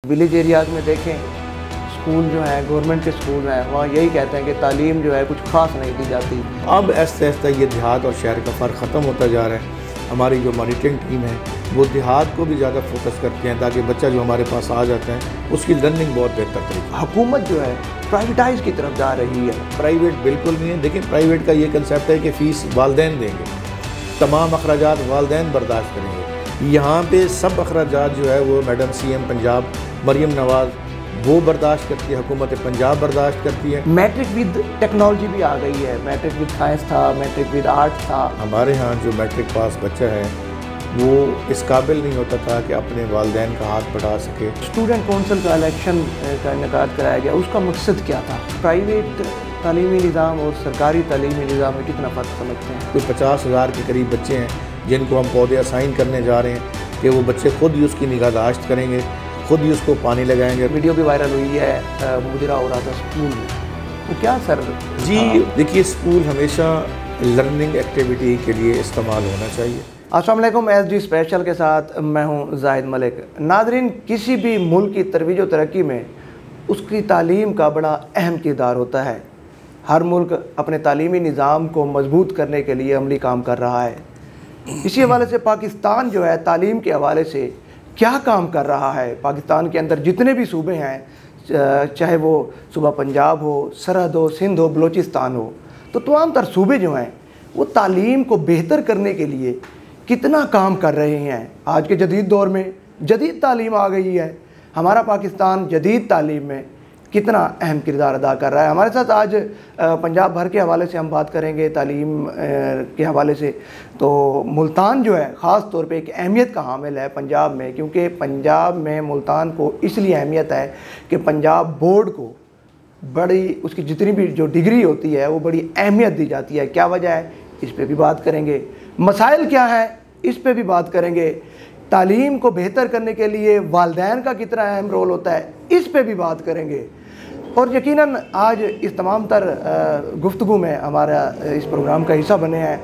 Village areas में देखें school जो है गवर्नमेंट के स्कूल हैं, वहाँ यही कहते हैं कि तालीम जो है कुछ ख़ास नहीं दी जाती। अब ऐसे ऐसे ये देहात और शहर का फ़र्क ख़त्म होता जा रहा है। हमारी जो मॉनिटरिंग टीम है वो देहात को भी ज़्यादा फोकस करते हैं ताकि बच्चा जो हमारे पास आ जाता है उसकी लर्निंग बहुत बेहतर तरीके। हुकूमत जो है प्राइवेटाइज की तरफ जा रही है। प्राइवेट बिल्कुल नहीं है। देखिए प्राइवेट का ये कंसेप्ट है कि फ़ीस वालदैन देंगे, तमाम अखराजात वालदैन बर्दाश्त करेंगे। यहाँ पे सब अखराजात जो है वो मैडम CM पंजाब मरियम नवाज़ वो बर्दाश्त करती है, हुकूमत पंजाब बर्दाश्त करती है। मैट्रिक विद टेक्नोलॉजी भी आ गई है, मैट्रिक विद साइंस था, मैट्रिक विद आर्ट था। हमारे यहाँ जो मैट्रिक पास बच्चा है वो इस काबिल नहीं होता था कि अपने वालदैन का हाथ बढ़ा सके। स्टूडेंट कौंसिल का इलेक्शन का इनेकाद कराया गया, उसका मकसद क्या था? प्राइवेट तालीमी निज़ाम और सरकारी तालीमी निज़ाम में कितना फ़र्क समझते हैं? कोई 50,000 के करीब बच्चे हैं जिनको हम पौधे असाइन करने जा रहे हैं कि वो बच्चे खुद ही उसकी निगाहदाश्त करेंगे, खुद ही उसको पानी लगाएंगे। वीडियो भी वायरल हुई है, मुजरा हो रहा था स्कूल में, वो क्या सर? जी देखिए, स्कूल हमेशा लर्निंग एक्टिविटी के लिए इस्तेमाल होना चाहिए। अस्सलाम वालेकुम, SD स्पेशल के साथ मैं हूं जाहिद मलिक। नाज़रीन, किसी भी मुल्क की तरवीज व तरक्की में उसकी तालीम का बड़ा अहम किरदार होता है। हर मुल्क अपने तालीमी निज़ाम को मजबूत करने के लिए अमली काम कर रहा है। इसी हवाले से पाकिस्तान जो है तालीम के हवाले से क्या काम कर रहा है? पाकिस्तान के अंदर जितने भी सूबे हैं, चाहे वो सूबा पंजाब हो, सरहद हो, सिंध हो, बलूचिस्तान हो, तो तमाम तर सूबे जो हैं वो तालीम को बेहतर करने के लिए कितना काम कर रहे हैं। आज के जदीद दौर में जदीद तालीम आ गई है, हमारा पाकिस्तान जदीद तालीम में कितना अहम किरदार अदा कर रहा है। हमारे साथ आज पंजाब भर के हवाले से हम बात करेंगे, तालीम के हवाले से। तो मुल्तान जो है ख़ास तौर पे एक अहमियत का हामिल है पंजाब में, क्योंकि पंजाब में मुल्तान को इसलिए अहमियत है कि पंजाब बोर्ड को बड़ी उसकी जितनी भी जो डिग्री होती है वो बड़ी अहमियत दी जाती है। क्या वजह है, इस पर भी बात करेंगे। मसाइल क्या है, इस पर भी बात करेंगे। तालीम को बेहतर करने के लिए वालदैन का कितना अहम रोल होता है, इस पर भी बात करेंगे। और यकीनन आज इस तमाम तर गुफ्तगू में हमारा इस प्रोग्राम का हिस्सा बने हैं,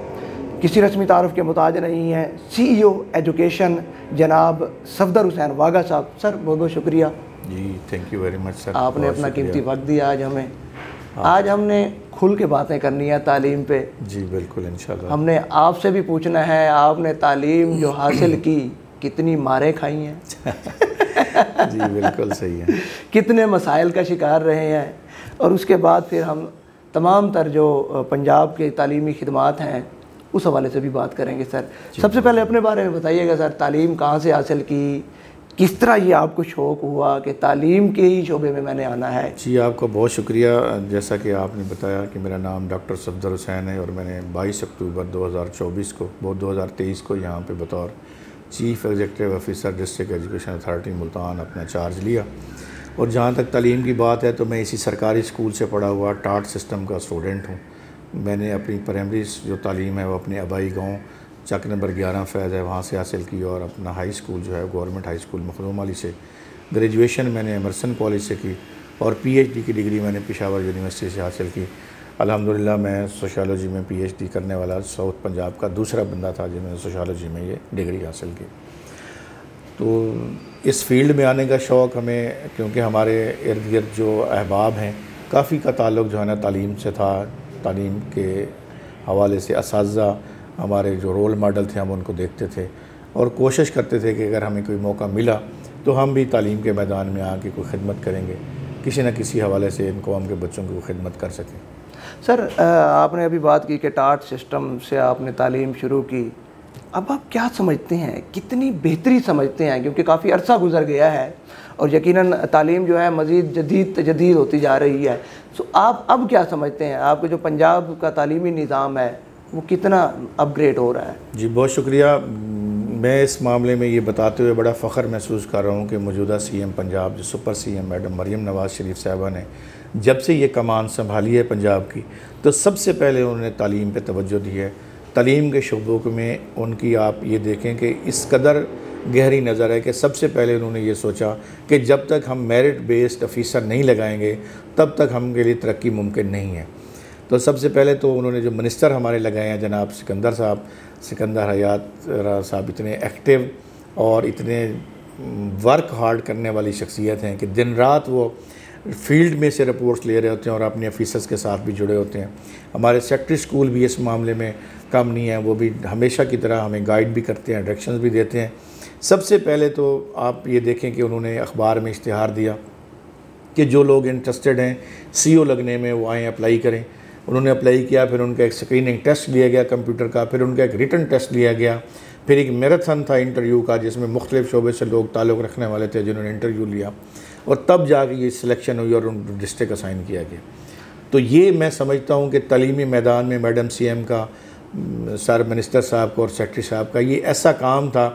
किसी रस्मी तारुफ के मुताज नहीं हैं, CEO एजुकेशन जनाब सफदर हुसैन वाघा साहब। सर बहुत बहुत शुक्रिया जी, thank you very much sir, आपने अपना कीमती वक्त दिया आज हमें। आज हमने खुल के बातें करनी है तालीम पे। जी बिल्कुल, इंशाल्लाह। हमने आपसे भी पूछना है, आपने तालीम जो हासिल की कितनी मारें खाई हैं? जी बिल्कुल सही है। कितने मसाइल का शिकार रहे हैं? और उसके बाद फिर हम तमाम तर जो पंजाब के तालीमी खिदमात हैं उस हवाले से भी बात करेंगे। सर सबसे पहले अपने बारे में बताइएगा सर, तालीम कहाँ से हासिल की, किस तरह ये आपको शौक़ हुआ कि तालीम के ही शोबे में मैंने आना है? जी आपका बहुत शुक्रिया। जैसा कि आपने बताया कि मेरा नाम डॉक्टर सफदर हुसैन है और मैंने 22 अक्टूबर 2024 को 2023 को यहाँ पे बतौर chief executive officer district education authority Multan अपना चार्ज लिया। और जहाँ तक तालीम की बात है तो मैं इसी सरकारी स्कूल से पढ़ा हुआ टाट सिस्टम का स्टूडेंट हूँ। मैंने अपनी प्राइमरी जो तालीम है वो अपने आबाई गाँव चक नंबर 11 फैज़ है वहाँ से हासिल की, और अपना हाई स्कूल जो है government high school Makhdoom Ali से। ग्रेजुएशन मैंने एमरसन कॉलेज से की और PhD की डिग्री मैंने पेशावर यूनिवर्सिटी से हासिल की। अल्हम्दुलिल्लाह मैं सोशियोलॉजी में PhD करने वाला साउथ पंजाब का दूसरा बंदा था जिन्होंने सोशियोलॉजी में ये डिग्री हासिल की। तो इस फील्ड में आने का शौक़ हमें, क्योंकि हमारे इर्द गिर्द जो अहबाब हैं काफ़ी का ताल्लुक़ जो है ना तालीम से था। तालीम के हवाले से असातिज़ा हमारे जो रोल मॉडल थे हम उनको देखते थे और कोशिश करते थे कि अगर हमें कोई मौका मिला तो हम भी तालीम के मैदान में आके कोई खिदमत करेंगे, किसी न किसी हवाले से इन कौम के बच्चों की खिदमत कर सकें। सर आपने अभी बात की कि टाट सिस्टम से आपने तालीम शुरू की, अब आप क्या समझते हैं, कितनी बेहतरी समझते हैं? क्योंकि काफ़ी अरसा गुजर गया है और यकीनन तालीम जो है मज़ीद जदीद होती जा रही है। सो आप अब क्या समझते हैं, आपके जो पंजाब का तालीमी निज़ाम है वो कितना अपग्रेड हो रहा है? जी बहुत शुक्रिया। मैं इस मामले में ये बताते हुए बड़ा फ़ख्र महसूस कर रहा हूँ कि मौजूदा CM पंजाब जो super CM madam Maryam Nawaz Sharif साहिबा ने जब से ये कमान संभाली है पंजाब की, तो सबसे पहले उन्होंने तालीम पे तवज्जो दी है। तालीम के शोबों में उनकी आप ये देखें कि इस कदर गहरी नज़र है कि सबसे पहले उन्होंने ये सोचा कि जब तक हम मेरिट बेस्ड ऑफिसर नहीं लगाएंगे तब तक हम के लिए तरक्की मुमकिन नहीं है। तो सबसे पहले तो उन्होंने जो मिनिस्टर हमारे लगाए हैं जनाब सिकंदर हयात साहब, इतने एक्टिव और इतने वर्क हार्ड करने वाली शख्सियत हैं कि दिन रात वो फील्ड में से रिपोर्ट्स ले रहे होते हैं और अपने ऑफिसर्स के साथ भी जुड़े होते हैं। हमारे सेक्रेटरी स्कूल भी इस मामले में कम नहीं है, वो भी हमेशा की तरह हमें गाइड भी करते हैं, डायरेक्शंस भी देते हैं। सबसे पहले तो आप ये देखें कि उन्होंने अखबार में इश्तिहार दिया कि जो लोग इंटरेस्टेड हैं सीओ लगने में वो आएँ, अप्लाई करें। उन्होंने अप्लाई किया, फिर उनका एक स्क्रीनिंग टेस्ट लिया गया कंप्यूटर का, फिर उनका एक रिटन टेस्ट लिया गया, फिर एक मैराथन था इंटरव्यू का जिसमें मुख्तलिफ शोबे से लोग ताल्लुक़ रखने वाले थे जिन्होंने इंटरव्यू लिया, और तब जाके ये सिलेक्शन हुई और उनको डिस्ट्रिक्ट असाइन किया गया। तो ये मैं समझता हूँ कि तालीमी मैदान में मैडम CM का, सर मिनिस्टर साहब का और सेक्रेटरी साहब का ये ऐसा काम था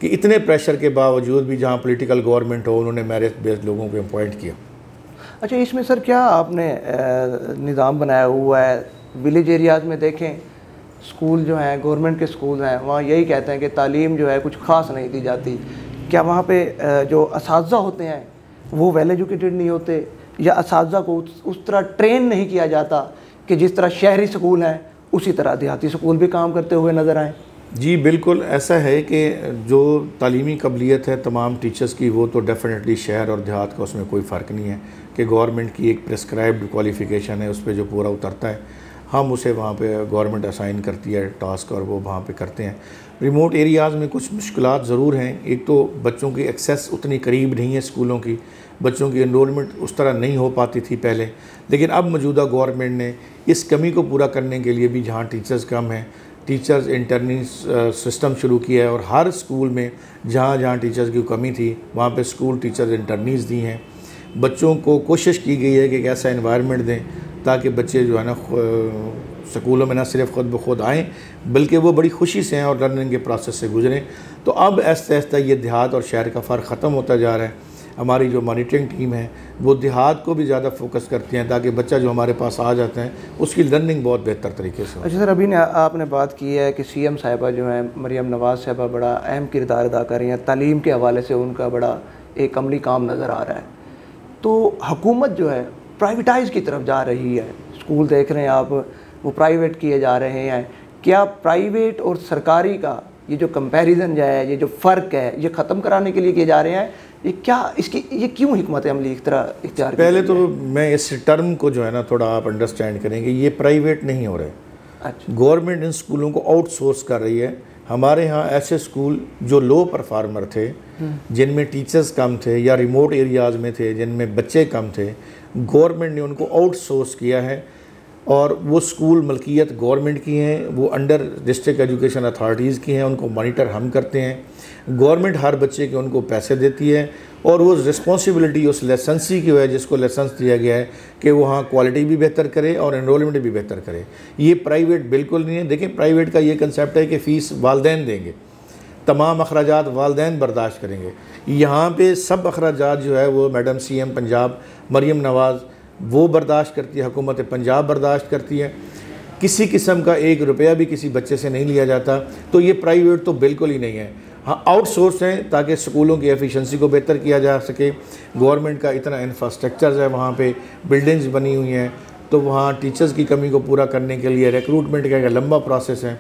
कि इतने प्रेशर के बावजूद भी जहाँ पॉलिटिकल गवर्नमेंट हो उन्होंने मेरिट बेस्ड लोगों को अपॉइंट किया। अच्छा, इसमें सर क्या आपने निज़ाम बनाया हुआ है? विलेज एरियाज़ में देखें स्कूल जो हैं, गवर्नमेंट के स्कूल हैं, वहाँ यही कहते हैं कि तालीम जो है कुछ ख़ास नहीं दी जाती। क्या वहाँ पे जो असातिज़ा होते हैं वो वेल एजुकेटेड नहीं होते, या असातिज़ा को उस तरह ट्रेन नहीं किया जाता कि जिस तरह शहरी स्कूल हैं उसी तरह देहाती स्कूल भी काम करते हुए नज़र आएँ? जी बिल्कुल ऐसा है कि जो तालीमी काबिलियत है तमाम टीचर्स की, वो तो डेफिनेटली शहर और देहात का उसमें कोई फ़र्क नहीं है कि गवर्नमेंट की एक प्रिस्क्राइब्ड क्वालिफ़िकेशन है, उस पर जो पूरा उतरता है हम उसे वहाँ पे गवर्नमेंट असाइन करती है टास्क और वो वहाँ पे करते हैं। रिमोट एरियाज़ में कुछ मुश्किलात ज़रूर हैं। एक तो बच्चों की एक्सेस उतनी करीब नहीं है स्कूलों की, बच्चों की एनरोलमेंट उस तरह नहीं हो पाती थी पहले, लेकिन अब मौजूदा गवर्नमेंट ने इस कमी को पूरा करने के लिए भी, जहाँ टीचर्स कम हैं, टीचर्स इंटर्निंग सिस्टम शुरू किया है और हर स्कूल में जहाँ जहाँ टीचर्स की कमी थी वहाँ पे स्कूल टीचर्स इंटर्नीज दी हैं। बच्चों को कोशिश की गई है कि एक ऐसा एनवायरनमेंट दें ताकि बच्चे जो है ना स्कूलों में ना सिर्फ ख़ुद ब खुद आएँ बल्कि वो बड़ी खुशी से हैं और लर्निंग के प्रोसेस से गुजरें। तो अब आहिस्ता आहिस्ता ये देहात और शहर का फ़र्क ख़त्म होता जा रहा है। हमारी जो मॉनिटरिंग टीम है वो देहात को भी ज़्यादा फोकस करती हैं ताकि बच्चा जो हमारे पास आ जाते हैं उसकी लर्निंग बहुत बेहतर तरीके से हो। अच्छा सर, अभी ने आपने बात की है कि CM साहिबा जो हैं मरियम नवाज़ साहिबा बड़ा अहम किरदार अदा कर रही हैं, तालीम के हवाले से उनका बड़ा एक अमली काम नज़र आ रहा है। तो हुकूमत जो है प्राइवेटाइज़ की तरफ जा रही है, स्कूल देख रहे हैं आप वो प्राइवेट किए जा रहे हैं। क्या प्राइवेट और सरकारी का ये जो कंपैरिजन जो है, ये जो फ़र्क है, ये ख़त्म कराने के लिए किए जा रहे हैं? ये क्या इसकी ये क्यों हिकमत अमली एक तरह इख्तियार? पहले तो मैं इस टर्म को जो है ना थोड़ा आप अंडरस्टैंड करेंगे, ये प्राइवेट नहीं हो रहे। अच्छा, गवर्नमेंट इन स्कूलों को आउटसोर्स कर रही है। हमारे यहाँ ऐसे स्कूल जो लो परफॉर्मर थे, जिनमें टीचर्स कम थे या रिमोट एरियाज़ में थे जिनमें बच्चे कम थे, गवर्नमेंट ने उनको आउटसोर्स किया है और वो स्कूल मलकियत गवर्नमेंट की हैं, वो अंडर डिस्ट्रिक्ट एजुकेशन अथॉरिटीज़ की हैं, उनको मॉनिटर हम करते हैं। गवर्नमेंट हर बच्चे के उनको पैसे देती है और वो रिस्पॉन्सिबिलिटी उस लाइसेंसी की है जिसको लाइसेंस दिया गया है कि वो हाँ क्वालिटी भी बेहतर करे और एनरोलमेंट भी बेहतर करे। ये प्राइवेट बिल्कुल नहीं है। देखिए प्राइवेट का ये कंसेप्ट है कि फ़ीस वालदैन देंगे, तमाम अखराजात वालदैन बर्दाश्त करेंगे। यहाँ पे सब अखराजात जो है वो मैडम CM पंजाब मरियम नवाज़ वो बर्दाश्त करती है, हुकूमत पंजाब बर्दाश्त करती है। किसी किस्म का एक रुपया भी किसी बच्चे से नहीं लिया जाता। तो ये प्राइवेट तो बिल्कुल ही नहीं है। हाँ आउटसोर्स हैं ताकि स्कूलों की एफिशिएंसी को बेहतर किया जा सके। गवर्नमेंट का इतना इंफ्रास्ट्रक्चर है, वहाँ पे बिल्डिंग्स बनी हुई हैं, तो वहाँ टीचर्स की कमी को पूरा करने के लिए रिक्रूटमेंट का एक लंबा प्रोसेस है,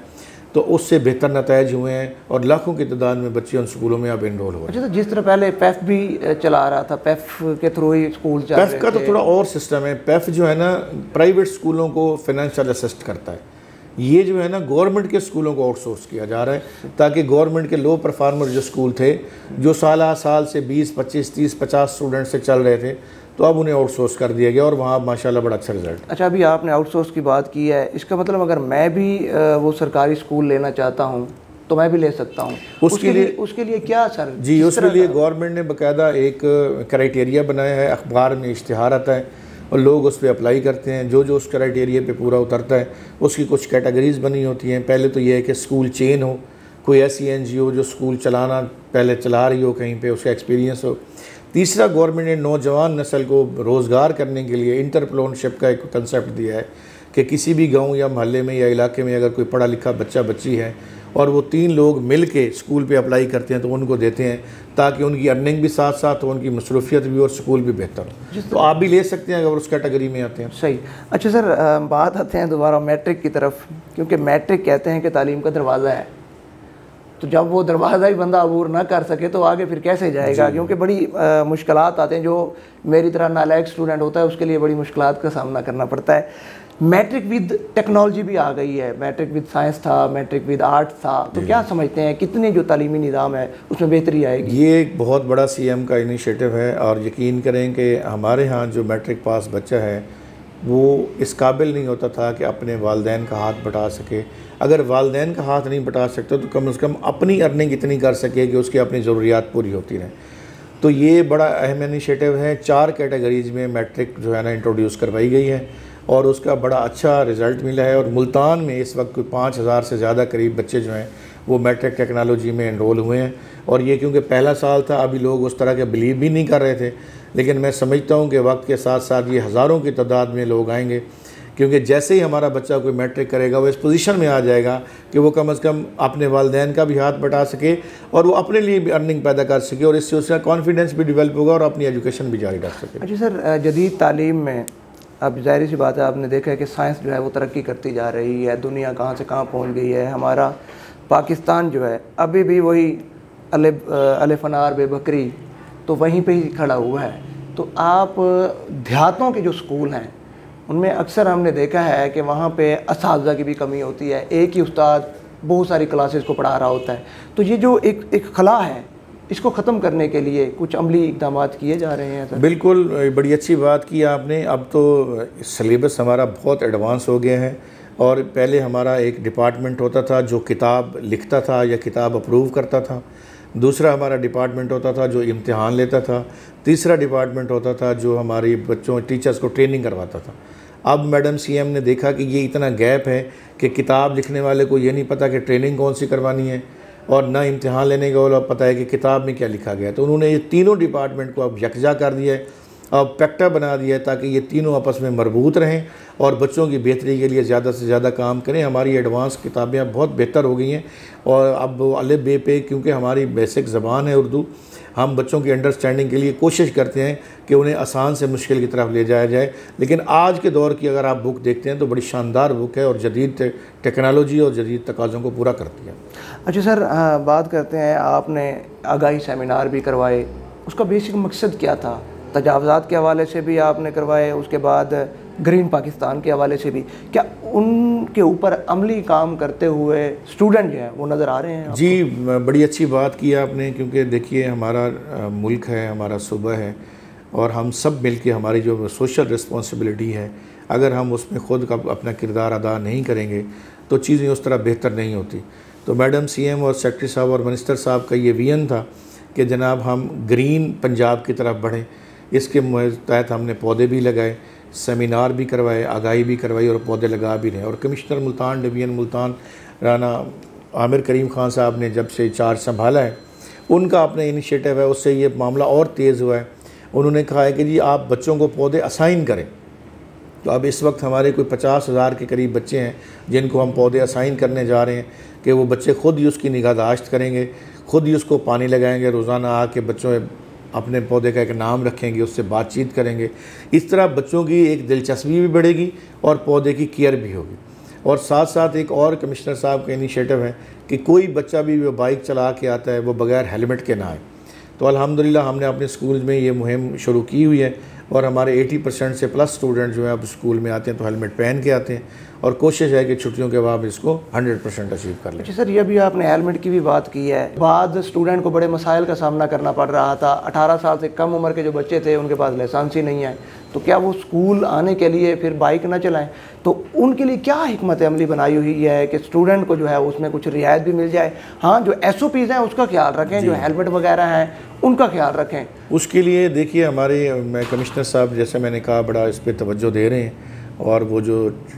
तो उससे बेहतर नताइज हुए हैं और लाखों की तादाद में बच्चे उन स्कूलों में अब इनरोल हो रहे हैं। अच्छा, तो जिस तरह पहले PEF भी चला रहा था, PEF के थ्रू ही स्कूल चल रहे थे। PEF का तो थोड़ा और सिस्टम है। PEF जो है ना प्राइवेट स्कूलों को फाइनेंशियल असिस्ट करता है। ये जो है ना गवर्नमेंट के स्कूलों को आउटसोर्स किया जा रहा है ताकि गवर्नमेंट के लो परफॉर्मर जो स्कूल थे, जो साल से 20, 25, 30, 50 स्टूडेंट से चल रहे थे, तो अब उन्हें आउटसोर्स कर दिया गया और वहाँ माशाल्लाह बड़ा अच्छा रिजल्ट। अच्छा, अभी आपने आउटसोर्स की बात की है, इसका मतलब अगर मैं भी वो सरकारी स्कूल लेना चाहता हूँ तो मैं भी ले सकता हूँ? उसके लिए क्या सर? जी, उसके लिए गवर्नमेंट ने बाकायदा एक क्राइटेरिया बनाया है, अखबार में इश्तिहार आता है और लोग उस पर अप्लाई करते हैं। जो जो उस क्राइटेरिया पे पूरा उतरता है उसकी कुछ कैटेगरीज़ बनी होती हैं। पहले तो ये है कि स्कूल चेन हो, कोई ऐसी NGO जो स्कूल चलाना पहले चला रही हो, कहीं पे उसका एक्सपीरियंस हो। तीसरा, गवर्नमेंट ने नौजवान नस्ल को रोज़गार करने के लिए इंटरप्रेन्योरशिप का एक कंसेप्ट दिया है कि किसी भी गांव या मोहल्ले में या इलाके में अगर कोई पढ़ा लिखा बच्चा बच्ची है और वो 3 लोग मिल के स्कूल पे अप्लाई करते हैं तो उनको देते हैं ताकि उनकी अर्निंग भी साथ साथ हो, उनकी मसरूफियत भी और स्कूल भी बेहतर हो। तो आप भी ले सकते हैं अगर उस कैटेगरी में आते हैं। सही। अच्छा सर, बात आते हैं दोबारा मैट्रिक की तरफ, क्योंकि मैट्रिक कहते हैं कि तालीम का दरवाज़ा है। तो जब वो दरवाज़ा ही बंदा अबूर ना कर सके तो आगे फिर कैसे जाएगा, क्योंकि बड़ी मुश्किलात आते हैं। जो मेरी तरह नालायक स्टूडेंट होता है उसके लिए बड़ी मुश्किलात का सामना करना पड़ता है। मैट्रिक विद टेक्नोलॉजी भी आ गई है, मैट्रिक विद साइंस था, मैट्रिक विद आर्ट्स था, तो क्या समझते हैं कितने जो तालीमी निज़ाम है उसमें बेहतरी आएगी? ये एक बहुत बड़ा CM का इनिशिएटिव है, और यकीन करें कि हमारे यहाँ जो मैट्रिक पास बच्चा है वो इस काबिल नहीं होता था कि अपने वालिदैन का हाथ बटा सके। अगर वालिदैन का हाथ नहीं बटा सकते तो कम से कम अपनी अर्निंग इतनी कर सके कि उसकी अपनी ज़रूरियात पूरी होती रहें। तो ये बड़ा अहम इनिशिएटिव है। 4 कैटेगरीज में मैट्रिक जो है ना इंट्रोड्यूस करवाई गई है और उसका बड़ा अच्छा रिज़ल्ट मिला है। और मुल्तान में इस वक्त कोई 5000 से ज़्यादा करीब बच्चे जो हैं वो मैट्रिक टेक्नोलॉजी में एनरोल हुए हैं। और ये क्योंकि पहला साल था, अभी लोग उस तरह के बिलीव भी नहीं कर रहे थे, लेकिन मैं समझता हूँ कि वक्त के साथ साथ ये हज़ारों की तादाद में लोग आएंगे, क्योंकि जैसे ही हमारा बच्चा कोई मैट्रिक करेगा वो इस पोजीशन में आ जाएगा कि वो कम से कम अपने वालिदैन का भी हाथ बटा सके और वो अपने लिए भी अर्निंग पैदा कर सके, और इससे उसका कॉन्फिडेंस भी डेवलप होगा और अपनी एजुकेशन भी जारी रख सके। अच्छा सर, जदीद तालीम में अब जाहिर सी बात है, आपने देखा है कि साइंस जो है वो तरक्की करती जा रही है, दुनिया कहाँ से कहाँ पहुँच गई है। हमारा पाकिस्तान जो है अभी भी वही अलिफनार बेबकरी तो वहीं पे ही खड़ा हुआ है। तो आप देहातों के जो स्कूल हैं उनमें अक्सर हमने देखा है कि वहाँ पे असातिज़ा की भी कमी होती है, एक ही उस्ताद बहुत सारी क्लासेस को पढ़ा रहा होता है। तो ये जो एक खला है इसको ख़त्म करने के लिए कुछ अमली इक़दाम किए जा रहे हैं सर? बिल्कुल, बड़ी अच्छी बात की आपने। अब तो सिलेबस हमारा बहुत एडवांस हो गया है, और पहले हमारा एक डिपार्टमेंट होता था जो किताब लिखता था या किताब अप्रूव करता था, दूसरा हमारा डिपार्टमेंट होता था जो इम्तिहान लेता था, तीसरा डिपार्टमेंट होता था जो हमारी बच्चों टीचर्स को ट्रेनिंग करवाता था। अब मैडम CM ने देखा कि ये इतना गैप है कि किताब लिखने वाले को ये नहीं पता कि ट्रेनिंग कौन सी करवानी है, और ना इम्तिहान लेने का वाला पता है कि किताब में क्या लिखा गया है। तो उन्होंने ये तीनों डिपार्टमेंट को अब यकजा कर दिया है, अब पैक्टा बना दिया है, ताकि ये तीनों आपस में मरबूत रहें और बच्चों की बेहतरी के लिए ज़्यादा से ज़्यादा काम करें। हमारी एडवांस किताबें अब बहुत बेहतर हो गई हैं, और अब अलिफ बे पे क्योंकि हमारी बेसिक ज़बान है उर्दू, हम बच्चों की अंडरस्टैंडिंग के लिए कोशिश करते हैं कि उन्हें आसान से मुश्किल की तरफ ले जाया जाए। लेकिन आज के दौर की अगर आप बुक देखते हैं तो बड़ी शानदार बुक है और जदीद टेक्नोलॉजी और जदीद तकाज़ों को पूरा करती है। अच्छा सर, बात करते हैं, आपने आगाही सेमिनार भी करवाए, उसका बेसिक मकसद क्या था? तजावज़ात के हवाले से भी आपने करवाए, उसके बाद ग्रीन पाकिस्तान के हवाले से भी, क्या उनके ऊपर अमली काम करते हुए स्टूडेंट जो हैं वो नज़र आ रहे हैं आपको? जी, बड़ी अच्छी बात की आपने, क्योंकि देखिए हमारा मुल्क है, हमारा सूबा है, और हम सब मिल के हमारी जो सोशल रिस्पॉन्सिबिलिटी है, अगर हम उसमें ख़ुद का अपना किरदार अदा नहीं करेंगे तो चीज़ें उस तरह बेहतर नहीं होती। तो मैडम CM और सेक्रेटरी साहब और मिनिस्टर साहब का ये विजन था कि जनाब हम ग्रीन पंजाब की तरफ बढ़ें। इसके तहत हमने पौधे भी लगाए, सेमिनार भी करवाए, आगाही भी करवाई और पौधे लगा भी रहे। और कमिश्नर मुल्तान डिवीज़न मुल्तान राना आमिर करीम ख़ान साहब ने जब से चार्ज संभाला है, उनका अपना इनिशिएटिव है, उससे ये मामला और तेज़ हुआ है। उन्होंने कहा है कि जी आप बच्चों को पौधे असाइन करें। तो अब इस वक्त हमारे कोई 50,000 के करीब बच्चे हैं जिनको हम पौधे असाइन करने जा रहे हैं कि वो बच्चे ख़ुद ही उसकी निगहदाश्त करेंगे, ख़ुद ही उसको पानी लगाएंगे, रोज़ाना आके बच्चों अपने पौधे का एक नाम रखेंगे, उससे बातचीत करेंगे। इस तरह बच्चों की एक दिलचस्पी भी बढ़ेगी और पौधे की केयर भी होगी। और साथ साथ एक और कमिश्नर साहब का इनिशिएटिव है कि कोई बच्चा भी वो बाइक चला के आता है वो बग़ैर हेलमेट के ना आए। तो अल्हम्दुलिल्लाह हमने अपने स्कूल में ये मुहिम शुरू की हुई है, और हमारे 80% से प्लस स्टूडेंट जो है अब स्कूल में आते हैं तो हेलमेट पहन के आते हैं, और कोशिश है कि छुट्टियों के बाद इसको 100% अचीव कर लें। जी सर, ये भी आपने हेलमेट की भी बात की है। बाद स्टूडेंट को बड़े मसाइल का सामना करना पड़ रहा था। 18 साल से कम उम्र के जो बच्चे थे उनके पास लाइसेंस ही नहीं है, तो क्या वो स्कूल आने के लिए फिर बाइक ना चलाएं? तो उनके लिए क्या हिकमत अमली बनाई हुई है कि स्टूडेंट को जो है उसमें कुछ रियायत भी मिल जाए? हाँ, जो SOPs हैं उसका ख्याल रखें, जो हेलमेट वगैरह हैं उनका ख्याल रखें। उसके लिए देखिए मैं कमिश्नर साहब जैसे मैंने कहा बड़ा इस पर तवज्जो दे रहे हैं, और वो जो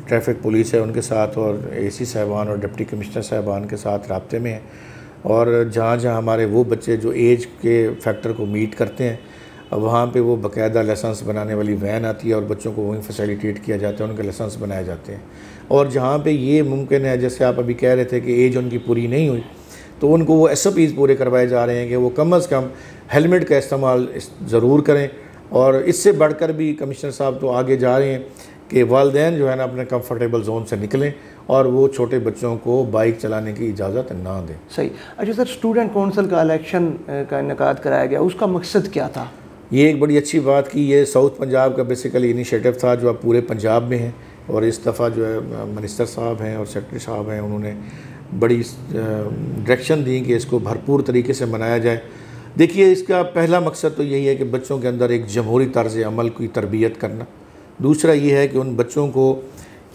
ट्रैफिक पुलिस है उनके साथ और AC साहबान और डिप्टी कमिश्नर साहबान के साथ राब्ते में हैं। और जहाँ जहाँ हमारे वो बच्चे जो एज के फैक्टर को मीट करते हैं वहाँ पे वो बाकायदा लाइसेंस बनाने वाली वैन आती है और बच्चों को वहीं फैसिलिटेट किया जाता है, उनके लाइसेंस बनाए जाते हैं। और जहाँ पे ये मुमकिन है, जैसे आप अभी कह रहे थे कि एज उनकी पूरी नहीं हुई, तो उनको वो SOPs पूरे करवाए जा रहे हैं कि वो कम अज़ कम हेलमेट का इस्तेमाल ज़रूर करें। और इससे बढ़कर भी कमिश्नर साहब तो आगे जा रहे हैं कि वालिदैन जो है ना अपने कंफर्टेबल जोन से निकलें और वो छोटे बच्चों को बाइक चलाने की इजाज़त ना दें। सही। अच्छा सर, स्टूडेंट कौंसल का इलेक्शन का इनेकाद कराया गया, उसका मकसद क्या था? ये एक बड़ी अच्छी बात की, ये साउथ पंजाब का बेसिकली इनिशिएटिव था जो अब पूरे पंजाब में है, और इस दफ़ा जो है मिनिस्टर साहब हैं और सेक्रेटरी साहब हैं, उन्होंने बड़ी डायरेक्शन दी कि इसको भरपूर तरीके से मनाया जाए। देखिए, इसका पहला मकसद तो यही है कि बच्चों के अंदर एक जमहूरी तर्ज़ अमल की तरबियत करना। दूसरा ये है कि उन बच्चों को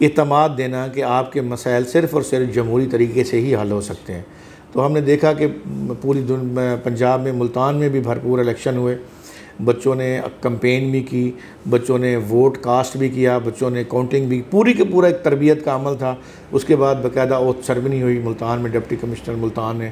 इत्मीनान देना कि आपके मसाइल सिर्फ़ और सिर्फ जमहूरी तरीके से ही हल हो सकते हैं। तो हमने देखा कि पूरी पंजाब में, मुल्तान में भी भरपूर इलेक्शन हुए, बच्चों ने कंपेन भी की, बच्चों ने वोट कास्ट भी किया, बच्चों ने काउंटिंग भी, पूरी के पूरा एक तरबियत का अमल था। उसके बाद बाकायदा ओथ सेरेमनी हुई मुल्तान में, डिप्टी कमिश्नर मुल्तान ने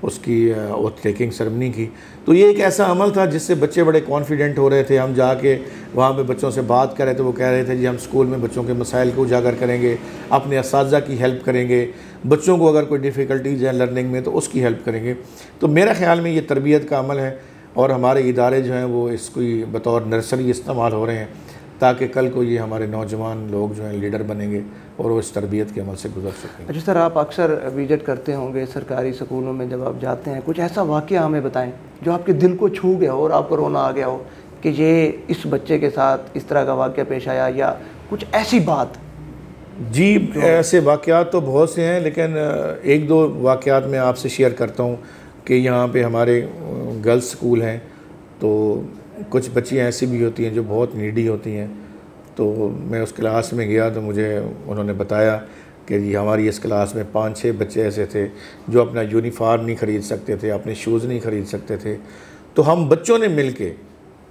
उसकी ओथ टेकिंग सेरेमनी की। तो ये एक ऐसा अमल था जिससे बच्चे बड़े कॉन्फिडेंट हो रहे थे। हम जाके वहाँ पे बच्चों से बात कर रहे थे, वो कह रहे थे जी हम स्कूल में बच्चों के मसाइल को उजागर करेंगे, अपने असातिज़ा की हेल्प करेंगे, बच्चों को अगर कोई डिफ़िकल्टीज़ है लर्निंग में तो उसकी हेल्प करेंगे। तो मेरा ख़्याल में ये तरबियत का अमल है, और हमारे इदारे जो हैं वो इसको बतौर नर्सरी इस्तेमाल हो रहे हैं, ताकि कल को ये हमारे नौजवान लोग जो हैं लीडर बनेंगे और वो इस तरबियत के अमल से गुजर सकेंगे। अच्छा सर, आप अक्सर विजिट करते होंगे सरकारी स्कूलों में, जब आप जाते हैं कुछ ऐसा वाक़या हमें बताएं जो आपके दिल को छू गया हो और आपको रोना आ गया हो कि ये इस बच्चे के साथ इस तरह का वाक़या पेश आया, या कुछ ऐसी बात? जी, ऐसे वाक़यात तो बहुत से हैं, लेकिन एक दो वाक़यात मैं आपसे शेयर करता हूँ कि यहाँ पे हमारे गर्ल्स स्कूल हैं, तो कुछ बच्चियाँ ऐसी भी होती हैं जो बहुत नीडी होती हैं। तो मैं उस क्लास में गया तो मुझे उन्होंने बताया कि जी हमारी इस क्लास में 5-6 बच्चे ऐसे थे जो अपना यूनिफॉर्म नहीं ख़रीद सकते थे, अपने शूज़ नहीं ख़रीद सकते थे। तो हम बच्चों ने मिल के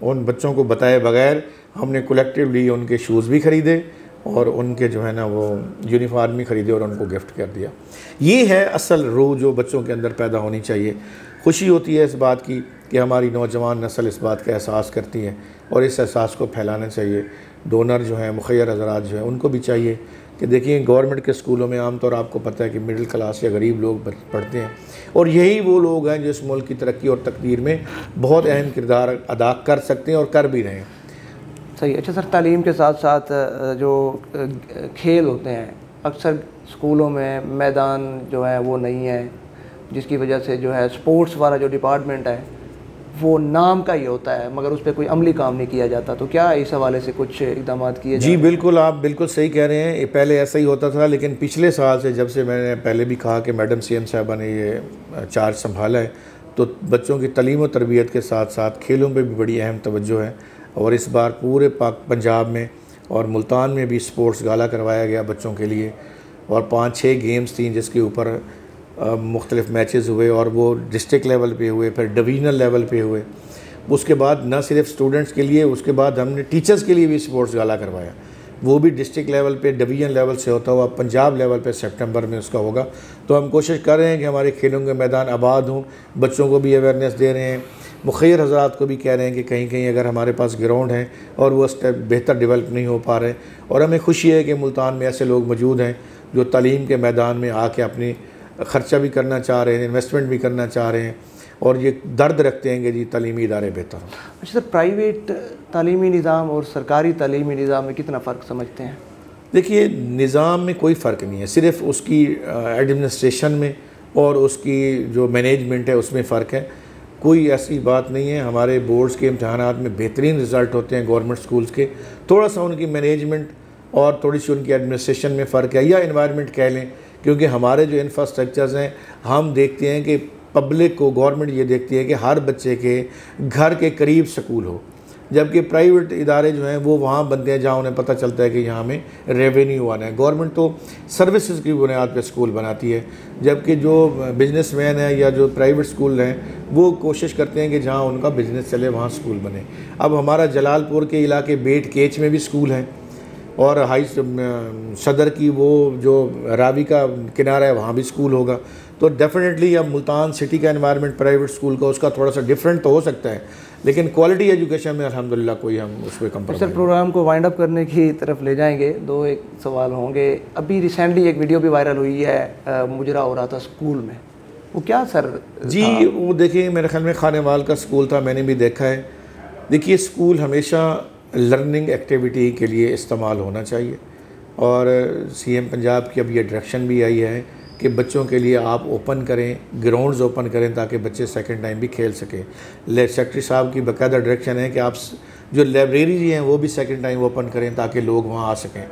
उन बच्चों को बताए बगैर हमने कलेक्टिवली उनके शूज़ भी ख़रीदे और उनके जो है ना वो यूनिफॉर्म भी ख़रीदे और उनको गिफ्ट कर दिया। ये है असल रूह जो बच्चों के अंदर पैदा होनी चाहिए। खुशी होती है इस बात की कि हमारी नौजवान नस्ल इस बात का एहसास करती है और इस एहसास को फैलाना चाहिए। डोनर जो हैं, मुखैर हज़रात जो हैं, उनको भी चाहिए कि देखिए गवर्नमेंट के स्कूलों में आमतौर आपको पता है कि मिडिल क्लास या गरीब लोग पढ़ते हैं, और यही वो लोग हैं जो इस मुल्क की तरक्की और तकदीर में बहुत अहम किरदार अदा कर सकते हैं और कर भी रहे हैं। सही। अच्छा सर, तालीम के साथ साथ जो खेल होते हैं, अक्सर स्कूलों में मैदान जो है वो नहीं है, जिसकी वजह से जो है स्पोर्ट्स वाला जो डिपार्टमेंट है वो नाम का ही होता है मगर उस पर कोई अमली काम नहीं किया जाता। तो क्या इस हवाले से कुछ इक़दाम किए? जी बिल्कुल, आप बिल्कुल सही कह रहे हैं। पहले ऐसा ही होता था, लेकिन पिछले साल से जब से मैंने पहले भी कहा कि मैडम CM साहबा ने ये चार्ज संभाला है, तो बच्चों की तालीम और तरबियत के साथ साथ खेलों पर भी बड़ी अहम तवज्जो है। और इस बार पूरे पंजाब में और मुल्तान में भी स्पोर्ट्स गाला करवाया गया बच्चों के लिए, और 5-6 गेम्स थी जिसके ऊपर मुख्तलिफ मैचेस हुए, और वो डिस्ट्रिक्ट लेवल पे हुए, फिर डिवीज़नल लेवल पे हुए। उसके बाद न सिर्फ स्टूडेंट्स के लिए, उसके बाद हमने टीचर्स के लिए भी स्पोर्ट्स गाला करवाया, वो भी डिस्ट्रिक्ट लेवल पे, डिवीज़न लेवल से होता हुआ पंजाब लेवल पे सितंबर में उसका होगा। तो हम कोशिश कर रहे हैं कि हमारे खेलों के मैदान आबाद हों, बच्चों को भी अवेयरनेस दे रहे हैं, मुखैर हज़रात को भी कह रहे हैं कि कहीं कहीं अगर हमारे पास ग्राउंड हैं और वो स्टेप बेहतर डेवलप नहीं हो पा रहे, और हमें खुशी है कि मुल्तान में ऐसे लोग मौजूद हैं जो तालीम के मैदान में आके अपनी ख़र्चा भी करना चाह रहे हैं, इन्वेस्टमेंट भी करना चाह रहे हैं, और ये दर्द रखते हैं कि जी तालीमी इदारे बेहतर हों। अच्छा सर, प्राइवेट तालीमी निज़ाम और सरकारी तालीमी निज़ाम में कितना फ़र्क समझते हैं? देखिए, निज़ाम में कोई फ़र्क नहीं है, सिर्फ़ उसकी एडमिनिस्ट्रेशन में और उसकी जो मैनेजमेंट है उसमें फ़र्क है। कोई ऐसी बात नहीं है। हमारे बोर्ड्स के इम्तहानात में बेहतरीन रिज़ल्ट होते हैं गवर्नमेंट स्कूल्स के, थोड़ा सा उनकी मैनेजमेंट और थोड़ी सी उनकी एडमिनिस्ट्रेशन में फ़र्क है, या इन्वायरमेंट कह लें, क्योंकि हमारे जो इंफ्रास्ट्रक्चर्स हैं, हम देखते हैं कि पब्लिक को, गवर्नमेंट ये देखती है कि हर बच्चे के घर के करीब स्कूल हो, जबकि प्राइवेट इदारे जो हैं वो वहाँ बनते हैं जहाँ उन्हें पता चलता है कि यहाँ में रेवेन्यू आना है। गवर्नमेंट तो सर्विसेज की बुनियाद पर स्कूल बनाती है, जबकि जो बिजनेसमैन है या जो प्राइवेट स्कूल हैं वो कोशिश करते हैं कि जहाँ उनका बिज़नेस चले वहाँ स्कूल बने। अब हमारा जलालपुर के इलाके बेट केच में भी स्कूल है, और हाई सदर की वो जो रावी का किनारा है वहाँ भी स्कूल होगा। तो डेफिनेटली अब मुल्तान सिटी का एनवायरनमेंट प्राइवेट स्कूल का उसका थोड़ा सा डिफरेंट तो हो सकता है, लेकिन क्वालिटी एजुकेशन में अल्हम्दुलिल्लाह कोई हम उस पर कंप्रोमाइज़। सर, प्रोग्राम को वाइंड अप करने की तरफ ले जाएंगे, दो एक सवाल होंगे। अभी रिसेंटली एक वीडियो भी वायरल हुई है, मुजरा हो रहा था स्कूल में, वो क्या सर? जी, वो देखिए मेरे ख्याल में खानेवाल का स्कूल था, मैंने भी देखा है। देखिए, स्कूल हमेशा लर्निंग एक्टिविटी के लिए इस्तेमाल होना चाहिए। और सीएम पंजाब की अब ये डायरेक्शन भी आई है कि बच्चों के लिए आप ओपन करें, ग्राउंड्स ओपन करें ताकि बच्चे सेकंड टाइम भी खेल सकें। सेक्रेटरी साहब की बाकायदा डायरेक्शन है कि आप जो लाइब्रेरी हैं वो भी सेकंड टाइम ओपन करें ताकि लोग वहाँ आ सकें।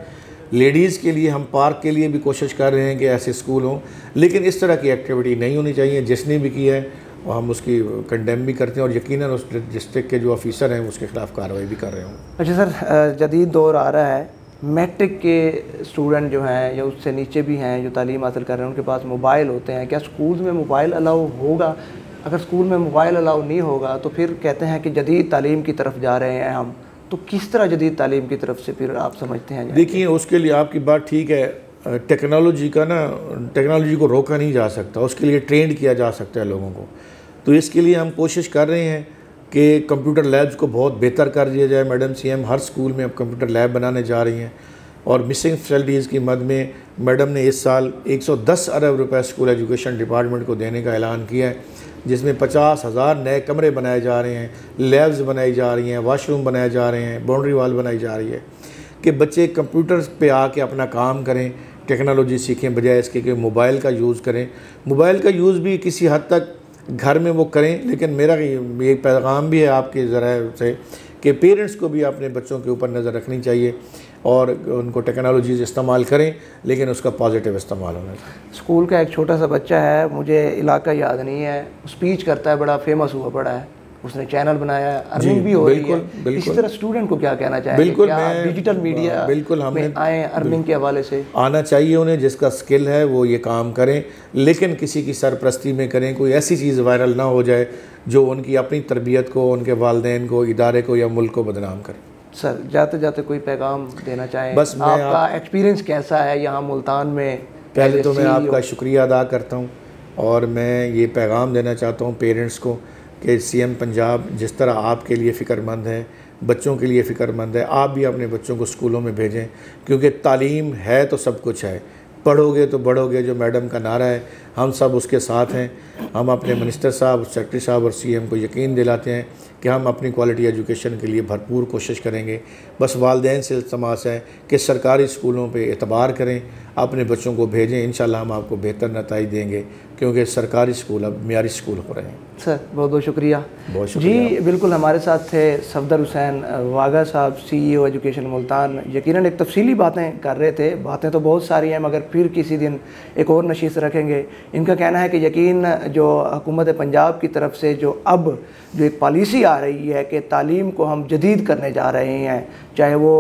लेडीज़ के लिए हम पार्क के लिए भी कोशिश कर रहे हैं कि ऐसे स्कूल हों, लेकिन इस तरह की एक्टिविटी नहीं होनी चाहिए। जिसने भी की है हम उसकी कंडेम भी करते हैं और यकीनन उस डिस्ट्रिक्ट के जो ऑफिसर हैं उसके ख़िलाफ़ कार्रवाई भी कर रहे हों। अच्छा सर, जदीद दौर आ रहा है, मैट्रिक के स्टूडेंट जो हैं या उससे नीचे भी हैं जो तालीम हासिल कर रहे हैं उनके पास मोबाइल होते हैं, क्या स्कूल में मोबाइल अलाउ होगा? अगर स्कूल में मोबाइल अलाउ नहीं होगा तो फिर कहते हैं कि जदीद तालीम की तरफ जा रहे हैं हम, तो किस तरह जदीद तालीम की तरफ से फिर आप समझते हैं? देखिए, उसके लिए आपकी बात ठीक है, टेक्नोलॉजी को रोका नहीं जा सकता, उसके लिए ट्रेंड किया जा सकता है लोगों को। तो इसके लिए हम कोशिश कर रहे हैं कि कंप्यूटर लैब्स को बहुत बेहतर कर दिया जाए। मैडम सीएम हर स्कूल में अब कंप्यूटर लैब बनाने जा रही हैं और मिसिंग फैसिलिटीज़ की मद में मैडम ने इस साल 110 अरब रुपए स्कूल एजुकेशन डिपार्टमेंट को देने का ऐलान किया है, जिसमें 50,000 नए कमरे बनाए जा रहे हैं, लैब्स बनाई जा रही हैं, वाशरूम बनाए जा रहे हैं, बाउंड्री वाल बनाई जा रही है कि बच्चे कंप्यूटर पे आके अपना काम करें, टेक्नोलॉजी सीखें, बजाय इसके कि मोबाइल का यूज़ करें। मोबाइल का यूज़ भी किसी हद तक घर में वो करें, लेकिन मेरा ये पैगाम भी है आपके ज़रिए से कि पेरेंट्स को भी अपने बच्चों के ऊपर नज़र रखनी चाहिए और उनको टेक्नोलॉजीज़ इस्तेमाल करें, लेकिन उसका पॉजिटिव इस्तेमाल होना चाहिए। स्कूल का एक छोटा सा बच्चा है, मुझे इलाका याद नहीं है, स्पीच करता है, बड़ा फेमस हुआ पड़ा है, उसने चैनल बनाया है, अर्निंग भी हो रही है। इसी तरह स्टूडेंट को क्या कहना चाहिए? बिल्कुल, डिजिटल मीडिया बिल्कुल हमें आए अर्निंग के हवाले से आना चाहिए। उन्हें जिसका स्किल है वो ये काम करें, लेकिन किसी की सरपरस्ती में करें, कोई ऐसी चीज़ वायरल ना हो जाए जो उनकी अपनी तरबियत को, उनके वालिदैन को, इदारे को या मुल्क को बदनाम करे। सर, जाते जाते कोई पैगाम देना चाहें? बस आपका एक्सपीरियंस कैसा है यहाँ मुल्तान में? पहले तो मैं आपका शुक्रिया अदा करता हूँ और मैं ये पैगाम देना चाहता हूँ पेरेंट्स को कि सीएम पंजाब जिस तरह आपके लिए फ़िक्रमंद है, बच्चों के लिए फ़िक्रमंद है, आप भी अपने बच्चों को स्कूलों में भेजें, क्योंकि तालीम है तो सब कुछ है, पढ़ोगे तो बढ़ोगे, जो मैडम का नारा है, हम सब उसके साथ हैं। हम अपने मिनिस्टर साहब, सेक्रेटरी साहब और सीएम को यकीन दिलाते हैं कि हम अपनी क्वालिटी एजुकेशन के लिए भरपूर कोशिश करेंगे। बस वालिदैन से इल्तमास है कि सरकारी स्कूलों पे एतबार करें, अपने बच्चों को भेजें, इंशाल्लाह हम आपको बेहतर नतीजे देंगे, क्योंकि सरकारी स्कूल अब मियारी स्कूल हो रहे हैं। सर, बहुत बहुत शुक्रिया। बहुत शुक्रिया। जी बिल्कुल, हमारे साथ थे सफदर हुसैन वागा साहब, CEO एजुकेशन मुल्तान। यकीनन एक तफसीली बातें कर रहे थे, बातें तो बहुत सारी हैं मगर फिर किसी दिन एक और नशीस रखेंगे। इनका कहना है कि यकीन जो हुकूमत पंजाब की तरफ से जो एक पॉलिसी आ रही है कि तालीम को हम जदीद करने जा रहे हैं, चाहे वो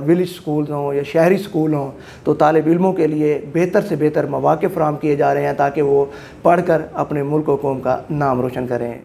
विलेज स्कूल हों या शहरी स्कूल हों, तो तालिब इल्मों के लिए बेहतर से बेहतर मौक़े फ़राहम किए जा रहे हैं ताकि वो पढ़ कर अपने मुल्क और कौम का नाम रोशन करें।